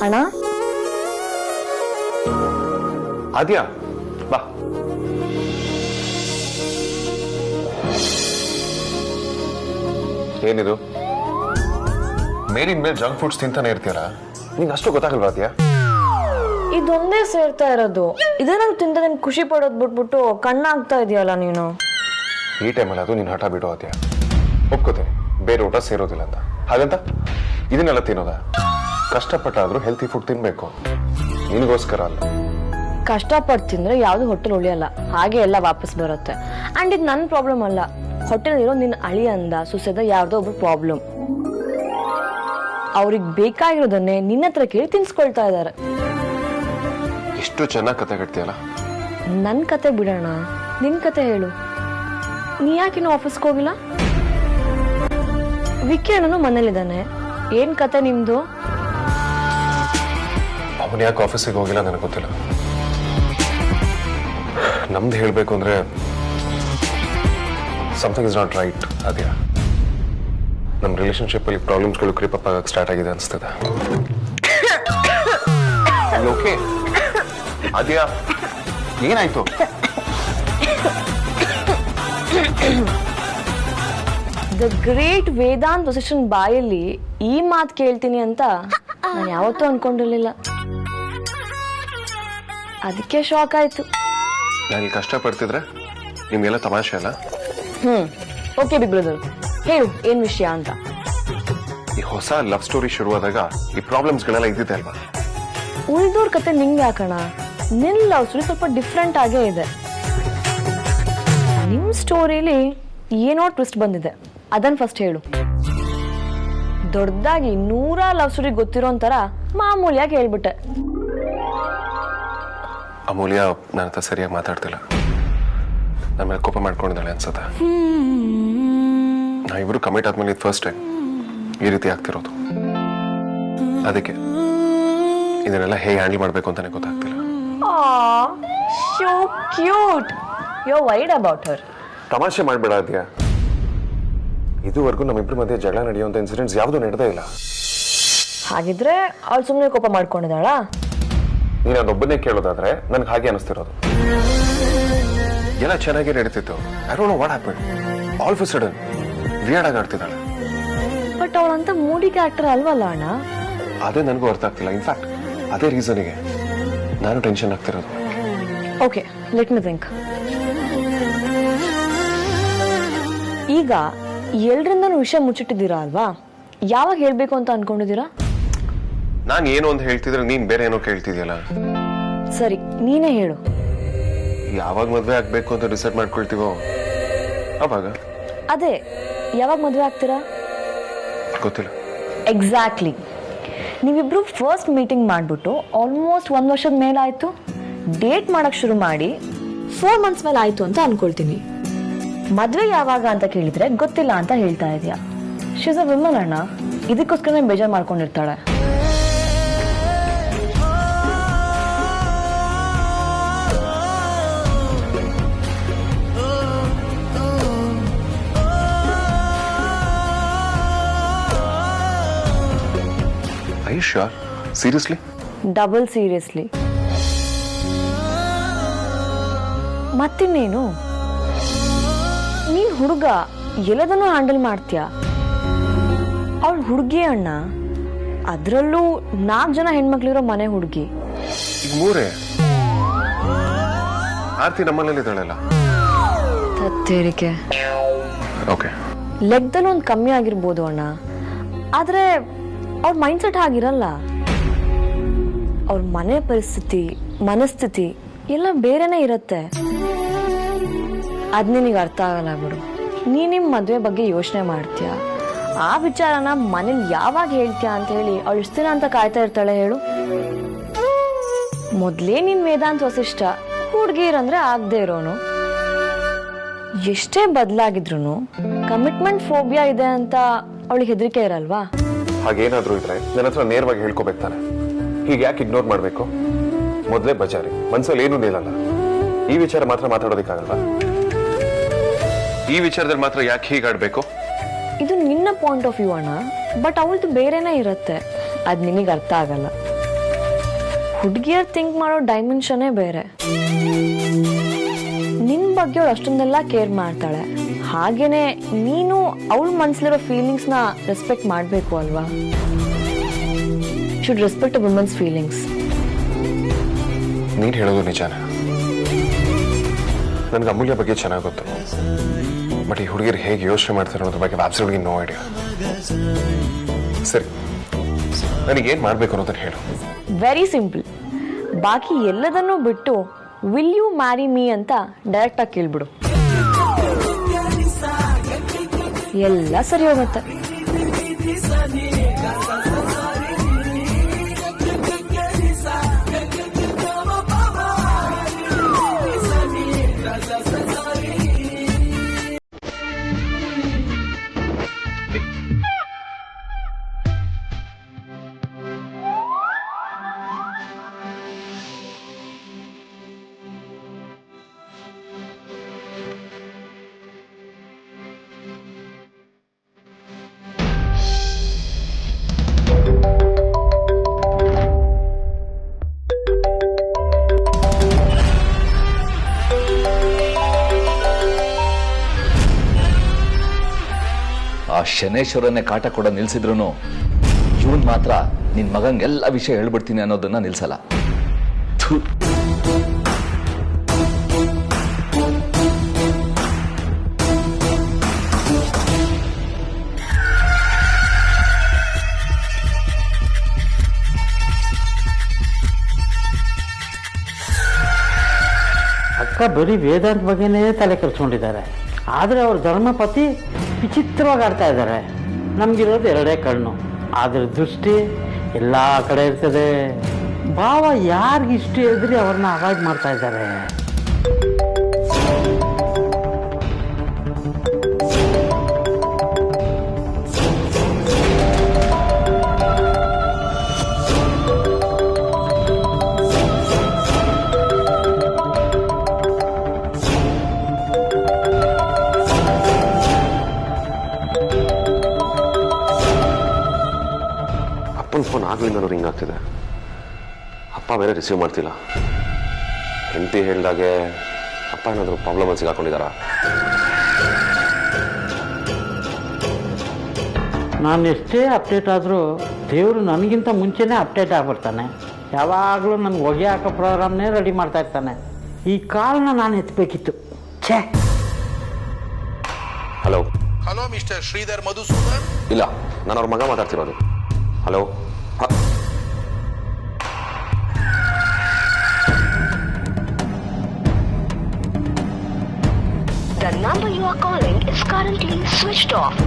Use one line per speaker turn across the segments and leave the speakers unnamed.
ಅಣ್ಣ
ಆದ್ಯಾ ಬಾ. ಏನಿದು ಮೇಲಿನ ಮೇಲೆ ಜಂಕ್ ಫುಡ್ಸ್ ತಿಂತಾನೆ ಇರ್ತೀರಾ? ನಿಂಗೆ ಅಷ್ಟು ಗೊತ್ತಾಗಲ್ವಾ ಆದ್ಯಾ?
ಇದೊಂದೇ ಸೇರ್ತಾ ಇರೋದು. ಇದನ್ನ ತಿಂದ ನೀನು ಖುಷಿ ಪಡೋದು ಬಿಟ್ಬಿಟ್ಟು ಕಣ್ಣಾಗ್ತಾ ಇದೆಯಲ್ಲ ನೀನು.
ಈ ಟೈಮಲ್ಲಿ ಅದು ನೀನು ಹಠ ಬಿಡು ಆದ್ಯಾ. ಒಪ್ಕೋತೇನೆ ಬೇರೆ ಊಟ ಸೇರೋದಿಲ್ಲ ಅಂತ. ಹಾಗಂತ ಇದನ್ನೆಲ್ಲ ತಿನ್ನೋದ? ಕಷ್ಟಪಟ್ಟಾದ್ರೂ ಹೆಲ್ತಿ ಫುಡ್ ತಿನ್ಬೇಕು, ನಿನಗೋಸ್ಕರ ಅಲ್ಲ.
ಕಷ್ಟಪಟ್ಟು ತಿಂದ್ರೆ ಯಾವ್ದು ಹೋಟೆಲ್ ಉಳಿಯಲ್ಲ, ಹಾಗೆ ಎಲ್ಲ ವಾಪಸ್ ಬರುತ್ತೆ. ಅಂಡ್ ಇದು ನನ್ನ ಪ್ರಾಬ್ಲಮ್ ಅಲ್ಲ, ಹೋಟೆಲ್ ಇರೋ ನಿನ್ನ ಅಳಿ ಅಂದ ಸುಸೆದ ಯಾರ್ದೋ ಒಬ್ರು ಪ್ರಾಬ್ಲಮ್. ಅವ್ರಿಗೆ ಬೇಕಾಗಿರೋದನ್ನೇ ನಿನ್ನ ಹತ್ರ ಕೇಳಿ ತಿನ್ಸ್ಕೊಳ್ತಾ ಇದಾರೆ.
ಎಷ್ಟು ಚೆನ್ನಾಗಿ ಕತೆ ಕಟ್ತೀಯಲ್ಲ.
ನನ್ ಕತೆ ಬಿಡೋಣ, ನಿನ್ ಕತೆ ಹೇಳು. ನೀ ಯಾಕಿನ್ನು ಆಫೀಸ್ಗೆ ಹೋಗಿಲ್ಲ? ವಿಕ್ಕಿ ಅಣ್ಣನು ಮನೇಲಿದ್ದಾನೆ. ಏನ್ ಕತೆ ನಿಮ್ದು?
ಅವನು ಯಾಕೆ ಆಫೀಸಿಗೆ ಹೋಗಿಲ್ಲ ನನಗೆ ಗೊತ್ತಿಲ್ಲ. ನಮ್ದು ಹೇಳ್ಬೇಕು ಅಂದ್ರೆ ಸಮಥಿಂಗ್ ಇಸ್ ನಾಟ್ ರೈಟ್ ಆದ್ಯಾ. ನಮ್ಮ ರಿಲೇಶನ್ಶಿಪ್ ಅಲ್ಲಿ ಪ್ರಾಬ್ಲಮ್ಸ್ಗಳು ಕ್ರೀಪ್ ಅಪ್ ಆಗಕ್ಕೆ ಸ್ಟಾರ್ಟ್ ಆಗಿದೆ ಅನಿಸ್ತದೆ. ಓಕೆ ಆದ್ಯಾ, ಏನಾಯ್ತು?
ದ ಗ್ರೇಟ್ ವೇದಾಂತ್ ವಸಿಷ್ಠನ್ ಬಾಯಲ್ಲಿ ಈ ಮಾತು ಕೇಳ್ತೀನಿ ಅಂತ ನಾನು ಯಾವತ್ತೂ ಅನ್ಕೊಂಡಿರ್ಲಿಲ್ಲ. ಅದಕ್ಕೆ ಶಾಕ್ ಆಯ್ತು.
ನಾನು ಕಷ್ಟಪಡ್ತಿದ್ರೆ ನಿಮ್ಗೆಲ್ಲ ತಮಾಷೆ ಅಲ್ಲ?
ಓಕೆ ಬಿಗ್ ಬ್ರದರ್, ಹೇಳು ಏನ್ ವಿಷಯ ಅಂತ.
ಈ ಹೊಸ ಲವ್ ಸ್ಟೋರಿ ಶುರುವಾದಾಗ ಈ ಪ್ರಾಬ್ಲಮ್ಸ್ಗಳೆಲ್ಲ ಇದ್ದಿದೆ ಅಲ್ವಾ?
ಉಳಿದೋರ್ ಕತೆ ನಿಂಗೆ ಯಾಕಣ? ನಿನ್ ಲವ್ ಸ್ಟೋರಿ ಸ್ವಲ್ಪ ಡಿಫ್ರೆಂಟ್ ಆಗೇ ಇದೆ. ನಿಮ್ ಸ್ಟೋರಿಲಿ ಏನೋ ಟ್ವಿಸ್ಟ್ ಬಂದಿದೆ, ಅದನ್ನ ಫಸ್ಟ್ ಹೇಳು. ದೊಡ್ಡದಾಗಿ 100 ಲವ್ ಸ್ಟೋರಿ ಗೊತ್ತಿರೋ ಒಂಥರ ಮಾಮೂಲಿಯಾಗಿ ಹೇಳ್ಬಿಟ್ಟೆ.
ಅಮೂಲ್ಯ ನನ್ನ ಹತ್ರ ಸರಿಯಾಗಿ ಮಾತಾಡ್ತಿಲ್ಲ. ನನ್ನ ಮೇಲೆ ಕೋಪ ಮಾಡ್ಕೊಂಡಿದ್ದಾಳೆ ಅನ್ಸತ್ತೆ. ನಾವಿಬ್ರು ಕಮಿಟ್ ಆದ್ಮೇಲೆ ಇದು ಫಸ್ಟ್ ಟೈಮ್ ಈ ರೀತಿ ಆಗ್ತಿರೋದು. ಅದಕ್ಕೆ ಇದನ್ನೆಲ್ಲ ಹೇಗೆ ಹ್ಯಾಂಡಲ್ ಮಾಡ್ಬೇಕು ಅಂತಾನೆ ಗೊತ್ತಾಗ್ತಿಲ್ಲ.
So cute. You're worried about her.
ತಮಾಷೆ ಮಾಡ್ಬೇಡ ಆದ್ಯಾ. ಇದುವರೆಗೂ ನಮ್ಮಿಬ್ರ ಮಧ್ಯೆ ಜಗಳ ನಡೆಯುವಂತ ಇನ್ಸಿಡೆಂಟ್ಸ್ ಯಾವುದು ನಡೆದೇ ಇಲ್ಲ.
ಹಾಗಿದ್ರೆ ಅವಳು ಸುಮ್ಮನೆ ಕೋಪ ಮಾಡ್ಕೊಂಡಿದ್ದಾಳ?
ನೀನು ಅದೊಬ್ಬನೇ ಕೇಳೋದಾದ್ರೆ ನನ್ಗೆ ಹಾಗೆ ಅನಿಸ್ತಿರೋದು. ಎಲ್ಲ ಚೆನ್ನಾಗಿ ನಡೀತಿತ್ತು. I don't know what happen. All of a sudden weird ಆಗಿ ಆಡ್ತಿದ್ದಾಳೆ.
ಬಟ್ ಅವಳಂತ ಮೂಡಿ ಕ್ಯಾರೆಕ್ಟರ್ ಅಲ್ವಲ್ಲ ಅಣ್ಣ?
ಅದೇ ನನಗೂ ಅರ್ಥ ಆಗ್ತಿಲ್ಲ. ಇನ್ಫ್ಯಾಕ್ಟ್ ಅದೇ ರೀಸನ್ಗೆ ನಾನು ಟೆನ್ಷನ್ ಆಗ್ತಿರೋದು.
Okay, let me think. ಈಗ ಎಲ್ರಿಂದನೂ ವಿಷಯ ಮುಚ್ಚಿಟ್ಟಿದ್ದೀರಾ ಅಲ್ವಾ? ಯಾವಾಗ ಹೇಳ್ಬೇಕು ಅಂತ ಅನ್ಕೊಂಡಿದ್ದೀರಾ?
ನಾನು ಏನು ಅಂತ ಹೇಳ್ತಿದ್ರೆ ನೀನ್ ಬೇರೆ ಏನೋ ಕೇಳ್ತಿದ್ಯಲ್ಲ.
ಸರಿ, ನೀನೇ ಹೇಳು.
ಯಾವಾಗ ಮದ್ವೆ ಆಗ್ಬೇಕು ಅಂತ ಡಿಸೈಡ್ ಮಾಡ್ಕೊಳ್ತೀವೋ ಅವಾಗ.
ಅದೇ, ಯಾವಾಗ ಮದುವೆ ಆಗ್ತೀರಾ?
ಗೊತ್ತಿಲ್ಲ.
ಎಕ್ಸಾಕ್ಟ್ಲಿ. ನೀವಿಬ್ರು ಫಸ್ಟ್ ಮೀಟಿಂಗ್ ಮಾಡ್ಬಿಟ್ಟು ಆಲ್ಮೋಸ್ಟ್ 1 ವರ್ಷದ ಮೇಲಾಯ್ತು. ಡೇಟ್ ಮಾಡಕ್ ಶುರು ಮಾಡಿ 4 ಮಂತ್ಸ್ ಮೇಲೆ ಆಯ್ತು ಅಂತ ಅನ್ಕೊಳ್ತೀನಿ. ಮದ್ವೆ ಯಾವಾಗ ಅಂತ ಕೇಳಿದ್ರೆ ಗೊತ್ತಿಲ್ಲ ಅಂತ ಹೇಳ್ತಾ ಇದೀಯಾ. ಶಿ ಇಸ್ ಅ ವಿಮನ್ ಅಣ್ಣ, ಇದಕ್ಕೋಸ್ಕರ ಬೇಜಾರು ಮಾಡ್ಕೊಂಡಿರ್ತಾಳೆ.
Are you sure? Seriously?
Double seriously. ಮತ್ತಿನ್ನೇನು, ನೀನ್ ಹುಡುಗ ಎಲ್ಲದನ್ನೂ ಹ್ಯಾಂಡಲ್ ಮಾಡ್ತೀಯ. ಅವಳು ಹುಡುಗಿ ಅಣ್ಣ, ಅದ್ರಲ್ಲೂ 4 ಜನ ಹೆಣ್ಮಕ್ಳಿರೋ ಮನೆ ಹುಡುಗಿ.
ಈಗ 3 ಆರ್ತಿ ನಮ್ಮನೇಲಿ ಇದ್ದಾಳಲ್ಲ.
ತತ್ತೇರಿಕೆ.
ಓಕೆ,
ಲೆಕ್ಕದಲ್ಲಿ ಒಂದು ಕಮ್ಮಿ ಆಗಿರ್ಬೋದು ಅಣ್ಣ, ಆದ್ರೆ ಅವ್ರ ಮೈಂಡ್ ಸೆಟ್ ಆಗಿರಲ್ಲ. ಅವ್ರ ಮನೆ ಪರಿಸ್ಥಿತಿ, ಮನಸ್ಥಿತಿ ಎಲ್ಲ ಬೇರೆನೇ ಇರತ್ತೆ. ಅದ್ ನಿನಗೆ ಅರ್ಥ ಆಗಲ್ಲ ಬಿಡು. ನಿಮ್ ಮದ್ವೆ ಬಗ್ಗೆ ಯೋಚನೆ ಮಾಡ್ತೀಯ, ಆ ವಿಚಾರನ ಮನೇಲಿ ಯಾವಾಗ ಹೇಳ್ತೀಯ ಅಂತ ಹೇಳಿ ಅವಳು ಇಷ್ಟ ದಿನ ಅಂತ ಕಾಯ್ತಾ ಇರ್ತಾಳೆ ಹೇಳು. ಮೊದ್ಲೇ ನೀನ್ ವೇದಾಂತ್ ವಸಿಷ್ಠ, ಹುಡ್ಗೀರಂದ್ರೆ ಆಗದೆ ಇರೋನು. ಎಷ್ಟೇ ಬದಲಾಗಿದ್ರು ಕಮಿಟ್ಮೆಂಟ್ ಫೋಬಿಯಾ ಇದೆ ಅಂತ ಅವಳಿಗೆ ಹೆದರಿಕೆ ಇರಲ್ವಾ?
ಹಾಗೇನಾದ್ರೂ ಇದ್ರೆ ನನ್ನ ಹತ್ರ ನೇರವಾಗಿ ಹೇಳ್ಕೋಬೇಕು ತಾನೆ. ಹೀಗೆ ಯಾಕೆ ಇಗ್ನೋರ್ ಮಾಡ್ಬೇಕು? ಮೊದಲೇ ಬಜಾರಿ, ಮನ್ಸಲ್ಲಿ ಏನೂ ನಿಲ್ಲಲ್ಲ. ಈ ವಿಚಾರ ಮಾತ್ರ ಮಾತಾಡೋದಕ್ಕಾಗಲ್ವಾ? ಈ ವಿಚಾರದಲ್ಲಿ ಮಾತ್ರ ಯಾಕೆ ಹೀಗಾಡ್ಬೇಕು?
ಇದು ನಿನ್ನ ಪಾಯಿಂಟ್ ಆಫ್ ವ್ಯೂ ಅಣ್ಣ, ಬಟ್ ಅವಳದು ಬೇರೆನೇ ಇರುತ್ತೆ. ಅದ್ ನಿನಗೆ ಅರ್ಥ ಆಗಲ್ಲ. ಹುಡುಗಿಯರ್ ಥಿಂಕ್ ಮಾಡೋ ಡೈಮೆನ್ಷನ್ನೇ ಬೇರೆ. ನಿನ್ ಬಗ್ಗೆ ಅವಳು ಅಷ್ಟೊಂದೆಲ್ಲ ಕೇರ್ ಮಾಡ್ತಾಳೆ, ಹಾಗೇನೆ ನೀನು ಅವಳ ಮನ್ಸಲ್ಲಿರೋ ಫೀಲಿಂಗ್ಸ್ನ ರೆಸ್ಪೆಕ್ಟ್ ಮಾಡಬೇಕು ಅಲ್ವಾ? Should respect a women's feelings.
ನೀನು ಹೇಳೋದು ನಿಜಾನೇ. ನನಗೆ ಅಮೂಲ್ಯ ಬಗ್ಗೆ ಚೆನ್ನಾಗಿ ಗೊತ್ತು, ಬಟ್ ಈ ಹುಡುಗಿರು ಹೇಗೆ ಯೋಚನೆ ಮಾಡ್ತಾರೆ ಅನ್ನೋದ್ರ ಬಗ್ಗೆ ಅಬ್ಸಲ್ಯೂಟ್ಲಿ ನೋ ಐಡಿಯಾ. ಸರಿ, ನನಗೇನು ಮಾಡಬೇಕು ಅನ್ನೋದನ್ನ ಹೇಳು.
Very simple. ಬಾಕಿ ಎಲ್ಲದನ್ನೂ ಬಿಟ್ಟು ವಿಲ್ ಯು ಮ್ಯಾರಿ ಮೀ ಅಂತ ಡೈರೆಕ್ಟ್ ಆಗಿ ಕೇಳ್ಬಿಡು, ಎಲ್ಲ ಸರಿ ಹೋಗುತ್ತೆ.
ಆ ಶನೇಶ್ವರನ್ನೇ ಕಾಟ ಕೊಡ ನಿಲ್ಸಿದ್ರು ಇವನ್ ಮಾತ್ರ ನಿನ್ ಮಗಂಗೆಲ್ಲ ವಿಷಯ ಹೇಳ್ಬಿಡ್ತೀನಿ ಅನ್ನೋದನ್ನ ನಿಲ್ಸಲ್ಲ.
ಅಕ್ಕ ಬರೀ ವೇದಾಂತ ಬಗ್ಗೆನೇ ತಲೆ ಕೆಡಿಸ್ಕೊಂಡಿದ್ದಾರೆ, ಆದರೆ ಅವ್ರ ಧರ್ಮಪತಿ ವಿಚಿತ್ರವಾಗಿ ಆಡ್ತಾ ಇದ್ದಾರೆ. ನಮಗಿರೋದು ಎರಡೇ ಕಣ್ಣು, ಆದ್ರ ದೃಷ್ಟಿ ಎಲ್ಲ ಕಡೆ ಇರ್ತದೆ. ಭಾವ ಯಾರಿಗಿಷ್ಟ ಇದ್ರೆ ಅವ್ರನ್ನ ಅವಾಯ್ಡ್ ಮಾಡ್ತಾ ಇದ್ದಾರೆ.
ಫೋನ್ ಆಗ್ಲಿಂದನೂ ರಿಂಗ್ ಆಗ್ತಿದೆ. ಅಪ್ಪ ಬೇರೆ ರಿಸೀವ್ ಮಾಡ್ತಿಲ್ಲ. ಹೆಂಡತಿ ಹೇಳ್ದಾಗೆ ಅಪ್ಪ ಏನಾದರೂ ಪ್ರಾಬ್ಲಮ್ ಅಲ್ಲಿ ಸಿಗಾಕೊಂಡಿದಾರ?
ನಾನು ಎಷ್ಟೇ ಅಪ್ಡೇಟ್ ಆದರೂ ದೇವರು ನನಗಿಂತ ಮುಂಚೆನೇ ಅಪ್ಡೇಟ್ ಆಗಿಬಿಡ್ತಾನೆ. ಯಾವಾಗಲೂ ನನಗೆ ಹೊಗೆ ಹಾಕೋ ಪ್ರೋಗ್ರಾಮ್ನೇ ರೆಡಿ ಮಾಡ್ತಾ ಇರ್ತಾನೆ. ಈ ಕಾಲ್ನ ನಾನು ಎತ್ತಬೇಕಿತ್ತು. ಛೇ.
Hello
hello mister Shridhar Madhusudan.
ಇಲ್ಲ, ನಾನು ಅವ್ರ ಮಗ ಮಾತಾಡ್ತಿರೋದು. Hello.
The number you are calling is currently switched off.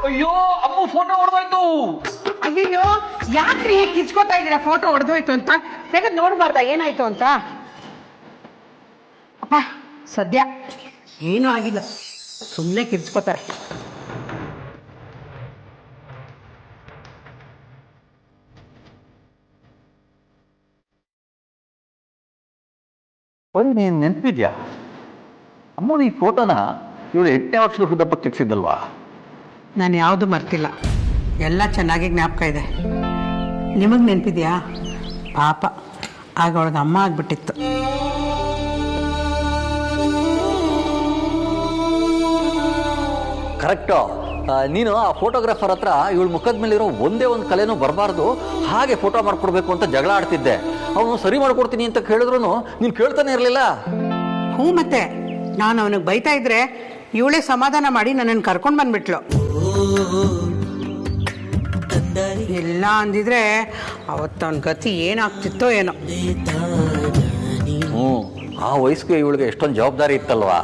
ಅಯ್ಯೋ ಅಮ್ಮ ಫೋಟೋ ಹೊಡೆದೋಯ್ತು.
ಅಯ್ಯೋ ಯಾಕ್ರಿ ಹೇಗೆ ಕಿಚ್ಕೋತಾ ಇದ್ದೀರಾ? ಫೋಟೋ ಹೊಡೆದೋಯ್ತು ಅಂತ ತೆಗೆದು ನೋಡ್ಬಾರ್ದ ಏನಾಯ್ತು ಅಂತ? ಅಪ್ಪ ಸದ್ಯ ಏನೂ ಆಗಿಲ್ಲ, ಸುಮ್ಮನೆ ಕಿರ್ಚ್ಕೋತಾರೆ.
ಬರೀ ನೀನು ನೆನಪಿದ್ಯಾ ಅಮ್ಮನ ಈ ಫೋಟೋನ ಇವಳು 8ನೇ ವರ್ಷದ ಹುದ್ದಪ್ಪ ತೆಗ್ಸಿದ್ದಲ್ವಾ?
ನಾನು ಯಾವುದು ಮರ್ತಿಲ್ಲ, ಎಲ್ಲ ಚೆನ್ನಾಗಿ ಜ್ಞಾಪಕ ಇದೆ. ನಿಮಗೆ ನೆನಪಿದ್ಯಾ? ಪಾಪ ಆಗ ಅವಳಿಗೆ ಅಮ್ಮ ಆಗ್ಬಿಟ್ಟಿತ್ತು.
ಕರೆಕ್ಟು. ನೀನು ಆ ಫೋಟೋಗ್ರಾಫರ್ ಹತ್ರ ಇವಳ ಮುಖದ ಮೇಲಿರೋ ಒಂದೇ ಒಂದು ಕಲೆನೂ ಬರಬಾರ್ದು, ಹಾಗೆ ಫೋಟೋ ಮಾಡ್ಕೊಡ್ಬೇಕು ಅಂತ ಜಗಳ ಆಡ್ತಿದ್ದೆ. ಅವನು ಸರಿ ಮಾಡ್ಕೊಡ್ತೀನಿ ಅಂತ ಕೇಳಿದ್ರು ನೀನು ಕೇಳ್ತಾನೆ ಇರಲಿಲ್ಲ.
ಹ್ಞೂ, ಮತ್ತೆ ನಾನು ಅವನಿಗೆ ಬೈತಾ ಇದ್ರೆ ಇವಳೇ ಸಮಾಧಾನ ಮಾಡಿ ನನ್ನನ್ನು ಕರ್ಕೊಂಡು ಬಂದ್ಬಿಟ್ಲು. ಇಲ್ಲ ಅಂದಿದ್ರೆ ಅವತ್ತವನ ಗತಿ ಏನಾಗ್ತಿತ್ತೋ ಏನೋ.
ಆ ವಯಸ್ಸಿಗೆ ಇವಳಿಗೆ ಎಷ್ಟೊಂದು ಜವಾಬ್ದಾರಿ ಇತ್ತಲ್ವಾ.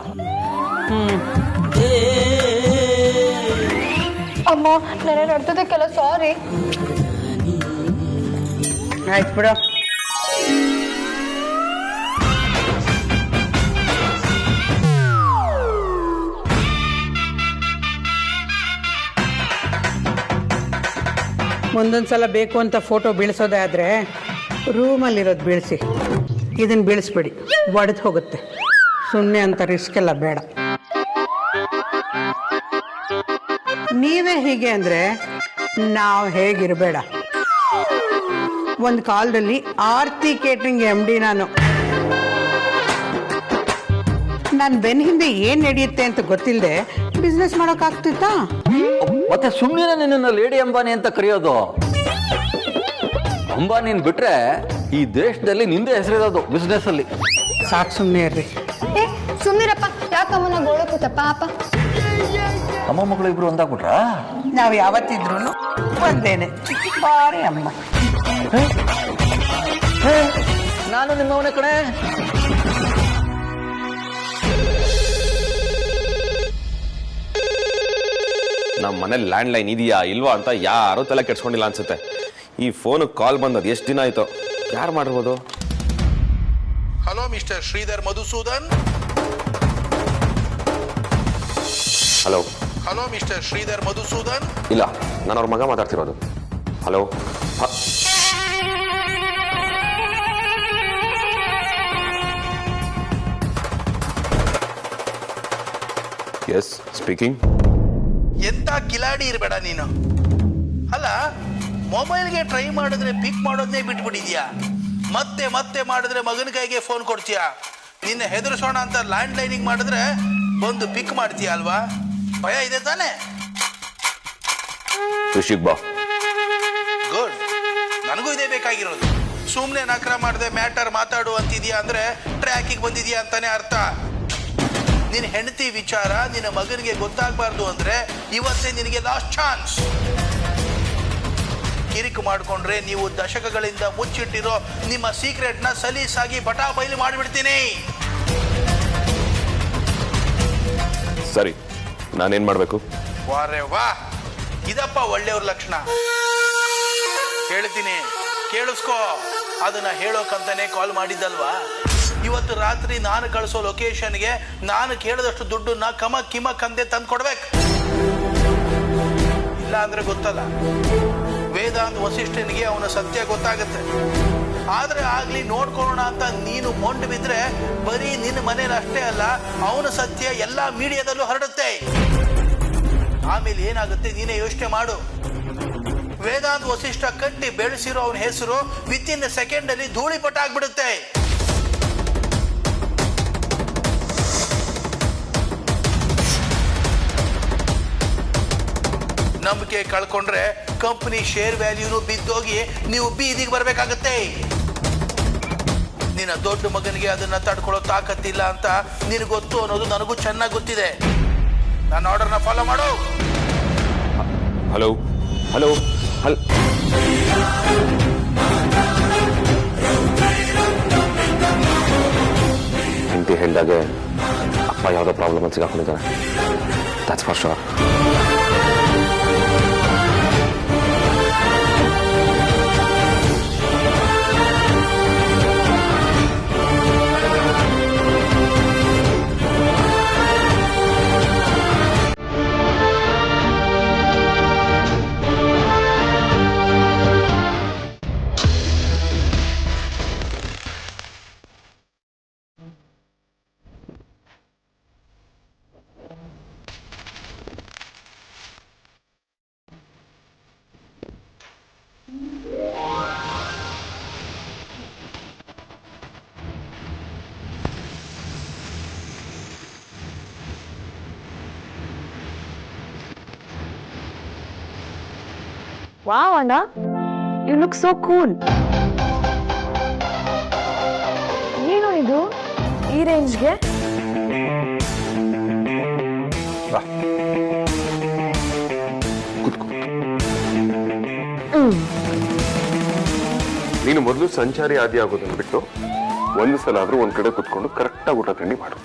ಅಮ್ಮ ನೆನೆ ನಡ್ತದಕ್ಕೆಲ್ಲ ಸಾರಿ.
ಆಯ್ತು ಬಿಡು. ಮುಂದೊಂದ್ಸಲ ಬೇಕು ಅಂತ ಫೋಟೋ ಬೀಳಿಸೋದೇ ಆದರೆ ರೂಮಲ್ಲಿರೋದು ಬೀಳಿಸಿ, ಇದನ್ನು ಬೀಳಿಸ್ಬೇಡಿ, ಒಡೆದು ಹೋಗುತ್ತೆ. ಸುಮ್ಮನೆ ಅಂತ ರಿಸ್ಕ್ ಎಲ್ಲ ಬೇಡ. ನೀವೇ ಹೀಗೆ ಅಂದರೆ ನಾವು ಹೇಗಿರಬೇಡ. ಒಂದು ಕಾಲದಲ್ಲಿ ಆರ್ತಿ ಕೇಟ್ರಿಂಗ್ MD ನಾನು. ಬೆನ್ನ ಹಿಂದೆ ಏನು ನಡೆಯುತ್ತೆ ಅಂತ ಗೊತ್ತಿಲ್ಲದೆ ಬಿಸ್ನೆಸ್ ಮಾಡೋಕ್ಕಾಗ್ತಿತ್ತಾ?
ಮತ್ತೆ ಸುಮ್ಮನೆ ನಿನ್ನ ಲೇಡಿ ಅಂಬಾನಿ ಅಂತ ಕರೆಯೋದು. ಅಂಬಾನಿನ್ ಬಿಟ್ರೆ ಈ ದೇಶದಲ್ಲಿ ನಿಂದೆ ಹೆಸರಿರೋದು ಬಿಸ್ನೆಸ್ ಅಲ್ಲಿ.
ಸಾಕು, ಸುಮ್ಮನೆ ಇರ್ರಿ.
ಸುಮ್ಮನಿರಪ್ಪ, ಯಾಕಮ್ಮನ ಗೋಳು ಕೂತಪ್ಪ ಅಪ್ಪ.
ಅಮ್ಮ ಮಗಳು ಇಬ್ರು ಒಂದಾಗ್ಬಿಟ್ರ?
ನಾವು ಯಾವತ್ತಿದ್ರು ಒಂದೇನೆ, ಬಾರಿ ಅಮ್ಮ.
ನಾನು ನಿಮ್ಮವನೇ ಕಣೆ.
ನಮ್ಮ ಮನೇಲಿ ಲ್ಯಾಂಡ್ ಲೈನ್ ಇದೆಯಾ ಇಲ್ವಾ ಅಂತ ಯಾರು ತಲೆ ಕೆಡ್ಸ್ಕೊಂಡಿಲ್ಲ ಅನ್ಸುತ್ತೆ. ಈ ಫೋನ್ ಕಾಲ್ ಬಂದದ್ದು ಎಷ್ಟು ದಿನ ಆಯ್ತು? ಯಾರು ಮಾಡಿರ್ಬೋದು?
Hello mister Shridhar Madhusudan.
Hello.
Hello mister Shridhar Madhusudan.
ಇಲ್ಲ, ನಾನು ಅವ್ರ ಮಗ ಮಾತಾಡ್ತಿರೋದು. ಹಲೋ. Yes speaking.
ಎಂತ ಕಿಲಾಡಿ ಇರಬೇಡ ನೀನು. ಅಲ್ಲ, ಮೊಬೈಲ್ಗೆ ಟ್ರೈ ಮಾಡಿದ್ರೆ ಪಿಕ್ ಮಾಡೋದನ್ನೇ ಬಿಟ್ಬಿಟ್ಟಿದ್ಯಾ. ಮತ್ತೆ ಮತ್ತೆ ಮಾಡಿದ್ರೆ ಮಗನ ಕೈಗೆ ಫೋನ್ ಕೊಡ್ತೀಯಾ. ನಿನ್ನ ಹೆದರ್ಸೋಣ ಅಂತ ಲ್ಯಾಂಡ್ ಲೈನಿಂಗ್ ಮಾಡಿದ್ರೆ ಬಂದು ಪಿಕ್ ಮಾಡ್ತೀಯ ಅಲ್ವಾ? ಭಯ ಇದೆ ತಾನೆ?
ಬಾ.
ಗುಡ್, ನನಗೂ ಇದೇ ಬೇಕಾಗಿರೋದು. ಸುಮ್ಮನೆ ನಕರ ಮಾಡದೆ ಮ್ಯಾಟರ್ ಮಾತಾಡು ಅಂತಿದ್ಯಾ ಅಂದ್ರೆ ಟ್ರ್ಯಾಕಿಗೆ ಬಂದಿದ್ಯಾ ಅಂತಾನೆ ಅರ್ಥ. ನಿನ್ನ ಹೆಂಡತಿ ವಿಚಾರ ನಿನ್ನ ಮಗನಿಗೆ ಗೊತ್ತಾಗಬಾರ್ದು ಅಂದ್ರೆ ಇವತ್ತೇ ನಿನಗೆ ಲಾಸ್ಟ್ ಚಾನ್ಸ್. ಕಿರಿಕು ಮಾಡಿಕೊಂಡ್ರೆ ನೀವು ದಶಕಗಳಿಂದ ಮುಚ್ಚಿಟ್ಟಿರೋ ನಿಮ್ಮ ಸೀಕ್ರೆಟ್ನ ಸಲೀಸಾಗಿ ಬಟಾ ಬಯಲು ಮಾಡಿಬಿಡ್ತೀನಿ.
ಸರಿ, ನಾನೇನ್ ಮಾಡ್ಬೇಕು?
ವಾರೆ ವಾ, ಇದಪ್ಪ ಒಳ್ಳೆಯವ್ರ ಲಕ್ಷಣ. ಹೇಳ್ತೀನಿ, ಕೇಳಿಸ್ಕೋ. ಅದನ್ನ ಹೇಳೋಕಂತಾನೆ ಕಾಲ್ ಮಾಡಿದ್ದಲ್ವಾ. ಇವತ್ತು ರಾತ್ರಿ ನಾನು ಕಳಿಸೋ ಲೊಕೇಶನ್ಗೆ ನಾನು ಕೇಳಿದಷ್ಟು ದುಡ್ಡನ್ನ ಕಮಕ್ ಕಿಮಕ್ ಅಂದೆ ತಂದು ಕೊಡ್ಬೇಕು. ಇಲ್ಲ ಅಂದ್ರೆ ಗೊತ್ತಲ್ಲ, ವೇದಾಂತ್ ವಸಿಷ್ಠನಿಗೆ ಅವನ ಸತ್ಯ ಗೊತ್ತಾಗುತ್ತೆ. ಆದ್ರೆ ಆಗ್ಲಿ ನೋಡ್ಕೊಳ್ಳೋಣ ಅಂತ ನೀನು ಮೊಂಡು ಬಿದ್ರೆ ಬರೀ ನಿನ್ನ ಮನೇಲಿ ಅಷ್ಟೇ ಅಲ್ಲ, ಅವನ ಸತ್ಯ ಎಲ್ಲಾ ಮೀಡಿಯಾದಲ್ಲೂ ಹರಡುತ್ತೆ. ಆಮೇಲೆ ಏನಾಗುತ್ತೆ ನೀನೇ ಯೋಚನೆ ಮಾಡು. ವೇದಾಂತ್ ವಸಿಷ್ಠ ಕಟ್ಟಿ ಬೆಳೆಸಿರೋ ಅವನ ಹೆಸರು ವಿತಿನ್ ಸೆಕೆಂಡ್ ಅಲ್ಲಿ ಧೂಳಿಪಟ ಆಗ್ಬಿಡುತ್ತೆ. ನಂಬಿಕೆ ಕಳ್ಕೊಂಡ್ರೆ ಕಂಪನಿ ಶೇರ್ ವ್ಯಾಲ್ಯೂನು ಬಿದ್ದೋಗಿ ನೀವು ಬೀದಿಗೆ ಬರ್ಬೇಕಾಗತ್ತೆ. ನಿನ್ನ ದೊಡ್ಡ ಮಗನಿಗೆ ಅದನ್ನ ತಡ್ಕೊಳ್ಳೋ ತಾಕತ್ತಿಲ್ಲ ಅಂತ ನಿನಗೆ ಗೊತ್ತು ಅನ್ನೋದು ನನಗೂ ಚೆನ್ನಾಗಿ ಗೊತ್ತಿದೆ. ನನ್ನ ಆರ್ಡರ್ನ ಫಾಲೋ ಮಾಡು.
ಹಲೋ ಹಲೋ ಹಲ್ ಹೆಂಡತಿ ಹೇಳ್ದಾಗೆ ಅಪ್ಪ ಯಾವುದೋ ಪ್ರಾಬ್ಲಮ್ ಅಂತ ಸಿಗಾಕೊಂಡಿದ್ದಾರೆ. That's for sure.
ವಾವ್ ಅಣ್ಣ, ಯು ಲುಕ್ ಸೋ ಕೂಲ್. ಏನು ಇದು ಈ ರೇಂಜ್ಗೆ?
ಬಾ ಕೂತ್ಕೋ. ನೀನು ಮೊದಲು ಸಂಚಾರಿ ಆದಿ ಆಗೋದನ್ನು ಬಿಟ್ಟು ಒಂದು ಸಲ ಆದ್ರೂ ಒಂದ್ ಕಡೆ ಕುತ್ಕೊಂಡು ಕರೆಕ್ಟಾಗಿ ಊಟ ತಿಂಡಿ ಮಾಡು.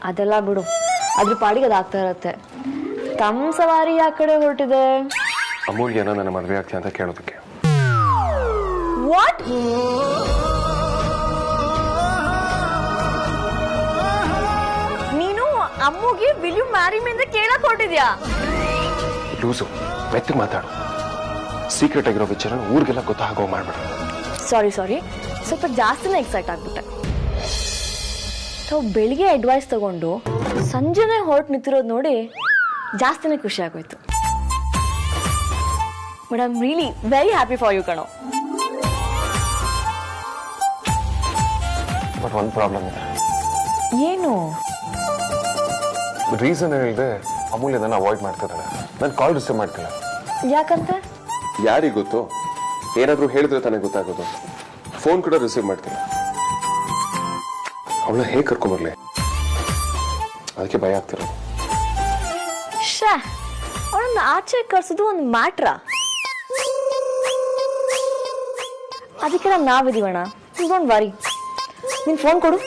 ಅದೆಲ್ಲ ಬಿಡು, ಅದ್ರ ಪಾಡಿಗೆ ಅದಾಗ್ತಾ ಇರತ್ತೆ. ತಮ್ಮ ಸವಾರಿ ಆ ಕಡೆ ಹೊರಟಿದೆ.
ಅಮೂಲ್ಯನ ನನ್ನ ಮದುವೆ ಆಗ್ತೀನಿ ಅಂತ ಕೇಳೋದಕ್ಕೆ.
ವಾಟ್? ನೀನು ಅಮ್ಮುಗೆ ವಿಲ್ ಯು ಮ್ಯಾರಿ ಮೀ ಅಂತ ಕೇಳಕ್ ಹೊರಟಿದ್ಯಾ?
ಲೂಸು, ಮೆತ್ತಗೆ ಮಾತಾಡು. ಸೀಕ್ರೆಟ್ ಆಗಿರೋ ವಿಚಾರ ಊರಿಗೆಲ್ಲ ಗೊತ್ತಾಗೋ ಮಾಡ್ಬೇಡ.
ಸಾರಿ ಸ್ವಲ್ಪ ಜಾಸ್ತಿನೇ ಎಕ್ಸೈಟ್ ಆಗ್ಬಿಟ್ಟೆ. ಬೆಳಿಗ್ಗೆ ಅಡ್ವೈಸ್ ತಗೊಂಡು ಸಂಜೆನೆ ಹೊರಟು ನಿಂತಿರೋದು ನೋಡಿ ಜಾಸ್ತಿನೇ ಖುಷಿ ಆಗೋಯ್ತು. But I am really very happy for you ಕಣೋ.
ಬಟ್ ಒಂದು ಪ್ರಾಬ್ಲಮ್ ಇದೆ.
ಏನು?
ರೀಸನ್ ಹೇಳಿದೆ ಅಮೂಲ್ಯ ನನ್ನ ಅವಾಯ್ಡ್ ಮಾಡ್ತಿದ್ದಾಳೆ. ನಾನು ಕಾಲ್ ರಿಸೀವ್ ಮಾಡ್ತಿಲ್ಲ.
ಯಾಕಂತ?
ಯಾರಿಗೆ ಗೊತ್ತು? ಏನಾದರೂ ಹೇಳಿದ್ರೆ ತಾನೇ ಗೊತ್ತಾಗೋದು. ಫೋನ್ ಕೂಡ ರಿಸೀವ್ ಮಾಡ್ತಿಲ್ಲ. ಅವಳ ಹೇಗೆ ಕರ್ಕೊಂಬರ್ಲಿ? ಅದಕ್ಕೆ ಭಯ ಆಗ್ತಿರೋದು.
ಶಾ, ಅವಳನ್ನ ಆಚೆ ಕರ್ಸೋದು ಒಂದು ಮ್ಯಾಟ್ರಾ? ಅದಕ್ಕೆಲ್ಲ ನಾವಿದೀವಣ್ಣ. Don't worry. ನಿನ್ ಫೋನ್ ಕೊಡು.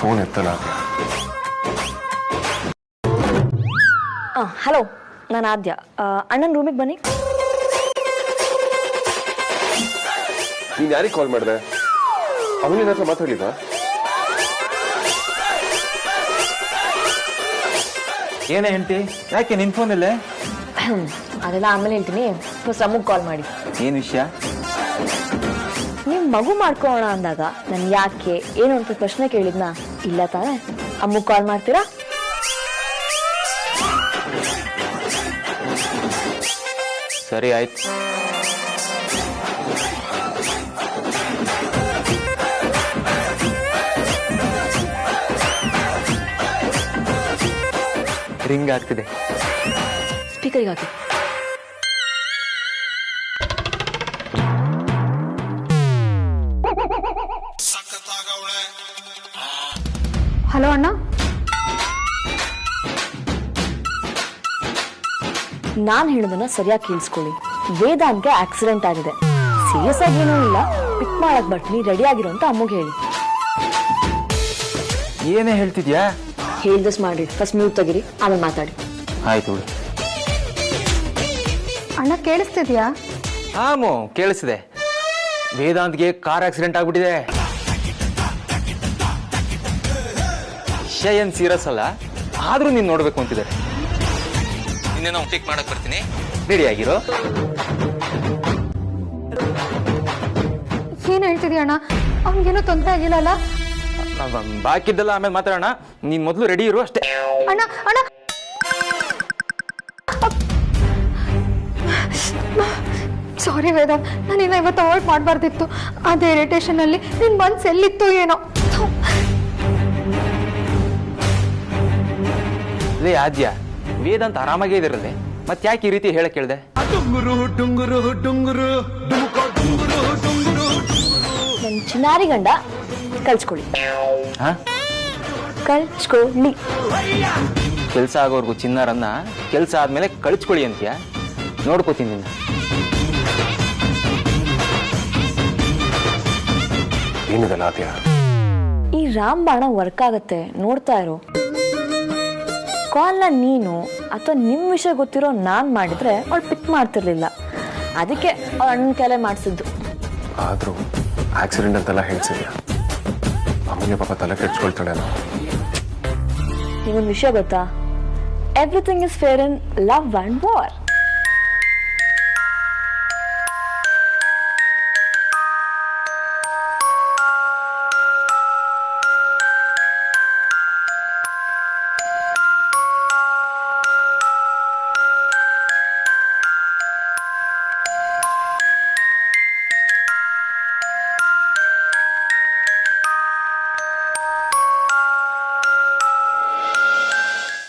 ಫೋನ್ ಎತ್ತಲ್ಲ.
ಹಲೋ, ನಾನು ಆದ್ಯ. ಅಣ್ಣನ ರೂಮಿಗೆ ಬನ್ನಿ.
ನೀನ್ ಯಾರಿಗೆ ಕಾಲ್ ಮಾಡಿದೆ? ಅಮೂಲ್ಯನ ಹತ್ರ ಮಾತಾಡ್ಲಿಲ್ವಾ?
ಏನೇ ಹೆಂಡತಿ, ಯಾಕೆ ನಿನ್ ಫೋನಲ್ಲೇ?
ಅದೆಲ್ಲ ಆಮೇಲೆ ಹೇಳ್ತೀನಿ. ಫಸ್ಟ್ ಅಮ್ಮಗೆ ಕಾಲ್ ಮಾಡಿ.
ಏನ್ ವಿಷಯ?
ನೀವು ಮಗು ಮಾಡ್ಕೊಳ್ಳೋಣ ಅಂದಾಗ ನಾನು ಯಾಕೆ ಏನು ಅಂತ ಪ್ರಶ್ನೆ ಕೇಳಿದ್ನಾ? ಇಲ್ಲ ತಾನೆ? ಅಮ್ಮಗೆ ಕಾಲ್ ಮಾಡ್ತೀರಾ?
ಸರಿ ಆಯ್ತು. ರಿಂಗ್ ಆಗ್ತಿದೆ.
ಸ್ಪೀಕರ್ಗೆ ಹಾಕಿ.
ಹಲೋ ಅಣ್ಣ.
ನಾನು ಹೇಳೋದನ್ನ ಸರಿಯಾಗಿ ಕೇಳಿಸ್ಕೊಳ್ಳಿ. ವೇದಾಂತ್ಗೆ ಆಕ್ಸಿಡೆಂಟ್ ಆಗಿದೆ. ಸೀರಿಯಸ್ ಆಗಿ ಏನೂ ಇಲ್ಲ. ಪಿಕ್ ಮಾಡಕ್ ಬರ್ತೀನಿ, ರೆಡಿ ಆಗಿರೋ ಅಂತ ಅಮ್ಮಗೆ ಹೇಳಿ.
ಏನೇ ಹೇಳ್ತಿದ್ಯಾ?
ಹೇಳ್ದಸ್ ಮಾಡ್ರಿ. ಫಸ್ಟ್ ಮ್ಯೂಟ್ ತೆಗಿರಿ, ಆಮೇಲೆ ಮಾತಾಡಿ.
ಆಯ್ತು ಬಿಡು.
ಅಣ್ಣ ಕೇಳಿಸ್ತಿದ್ಯಾ?
ಹಾಮು ಕೇಳಿಸಿದೆ. ವೇದಾಂತ್ಗೆ ಕಾರ್ ಆಕ್ಸಿಡೆಂಟ್ ಆಗ್ಬಿಟ್ಟಿದೆ. ವಿಷಯ ಏನ್ ಸೀರಿಯಸ್ ಅಲ್ಲ, ಆದ್ರೂ ನೀನ್ ನೋಡ್ಬೇಕು ಅಂತಿದ್ದಾರೆ. ಇನ್ನೇನೋ ಪಿಕ್ ಮಾಡಕ್ ಬರ್ತೀನಿ, ರೆಡಿ ಆಗಿರೋ.
ಏನ್ ಹೇಳ್ತಿದ್ಯಾ ಅಣ್ಣ? ಅವ್ನಿಗೇನೋ ತೊಂದರೆ ಆಗಿಲ್ಲಲ್ಲ?
ಬಾಕಿದ್ದೆಲ್ಲ ಆಮೇಲೆ ಮಾತಾಡೋಣ. ನೀನ್ ಮೊದಲು ರೆಡಿ ಇರು ಅಷ್ಟೇ.
ಅಣ್ಣ ಅಣ್ಣ, ಸಾರಿ ವೇದಾಂತ್, ನಾನಿನ್ನ ಇವತ್ತು ಅವಾಯ್ಡ್ ಮಾಡಬಾರ್ದಿತ್ತು. ಅದೇ ಇರಿಟೇಷನ್ ಅಲ್ಲಿ ನಿನ್ ಮನ್ಸು ಎಲ್ಲಿತ್ತು ಏನೋ.
ಲೇ ಆದ್ಯ, ವೇದಾಂತ್ ಆರಾಮಾಗೇ ಇದಿರಲಿ, ಮತ್ತೆ ಯಾಕೆ ಈ ರೀತಿ ಹೇಳಕ್ ಹೇಳ್ದೆ?
ನನ್ನ ಚಿನ್ನಾರಿ ಗಂಡ ಕಳ್ಸ್ಕೊಳ್ಳಿ. ಕಳ್ಸ್ಕೊಳ್ಳಿ.
ಕೆಲಸ ಆಗೋರ್ಗು ಚಿನ್ನಾರನ್ನ ಕೆಲಸ ಆದ್ಮೇಲೆ ಕಳಿಸ್ಕೊಳ್ಳಿ ಅಂತೀಯ? ನೋಡ್ಕೋತೀನಿ ನಿನ್ನ.
ಏನಿದೆಲ್ಲ ಆದ್ಯ?
ಈ ರಾಮಬಾಣ ವರ್ಕ್ ಆಗತ್ತೆ, ನೋಡ್ತಾ ಇರು. ಕಾಲ್ನ ನೀನು ಅಥವಾ ನಿಮ್ ವಿಷಯ ಗೊತ್ತಿರೋ ನಾನ್ ಮಾಡಿದ್ರೆ ಅವಳು ಪಿಕ್ ಮಾಡ್ತಿರ್ಲಿಲ್ಲ. ಅದಕ್ಕೆ ಅವಳ ಅಣ್ಣನ ಕೈಲೇ ಮಾಡಿಸಿದ್ದು.
ಆದ್ರೂ ಆಕ್ಸಿಡೆಂಟ್ ಅಂತೆಲ್ಲ ಹೇಳ್ಸಿದ್ಯಾ? ಅಮೂಲ್ಯ ಪಾಪ ತಲೆ ಕೆಡ್ಸ್ಕೊಳ್ತಾಳೆ.
ನಿಗೊಂದು ವಿಷಯ ಗೊತ್ತಾ? Everything is fair in love and war.